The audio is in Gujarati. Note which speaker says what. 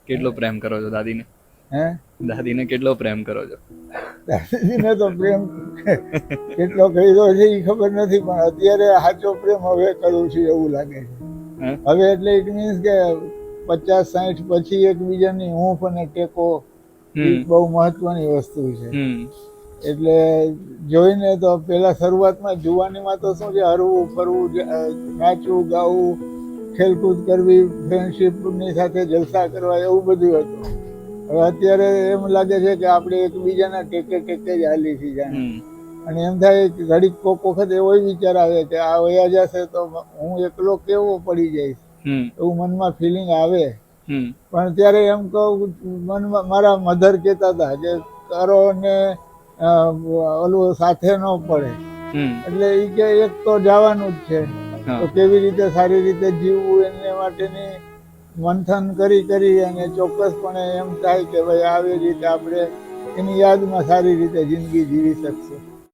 Speaker 1: કેટલો પ્રેમ કરો છો દાદીને?
Speaker 2: હે
Speaker 1: દાદીને કેટલો પ્રેમ કરો છો?
Speaker 2: દાદીજીને તો પ્રેમ કેટલો કર્યો છે એ ખબર નથી, પણ અત્યારે સાચો પ્રેમ હવે કરું છું એવું લાગે છે.
Speaker 1: હે?
Speaker 2: હવે એટલે ઇટ મીન્સ કે 50-60 પછી એકબીજાની હૂંફ અને ટેકો એ બહુ મહત્વની વસ્તુ છે. એટલે જોઈને તો પેલા શરૂઆતમાં જુવાનીમાં તો શું છે, હરવું ફરવું, નાચવું ગાવું, ખેલકૂદ કરવી, ફ્રેન્ડશીપની સાથે જલસા કરવા, એવું બધું હતું. હવે અત્યારે એમ લાગે છે કે આપણે એકબીજાના ટેકે ટેકે જ હાલી છીએ જાણે. અને એમ થાય કે ઘડીક કોક વખત એવો વિચાર આવે કે આ વયા જશે તો હું એકલો કેવો પડી જઈશ, એવું મનમાં ફિલિંગ આવે. પણ ત્યારે એમ કહું, મનમાં મારા મધર કહેતા હતા કે કરો ને ઓલું સાથે ન પડે, એટલે એ કે એક તો જવાનું જ છે, તો કેવી રીતે સારી રીતે જીવવું એને માટેની મંથન કરી અને ચોક્કસપણે એમ થાય કે ભાઈ આવી રીતે આપણે એની યાદમાં સારી રીતે જિંદગી જીવી શકશું.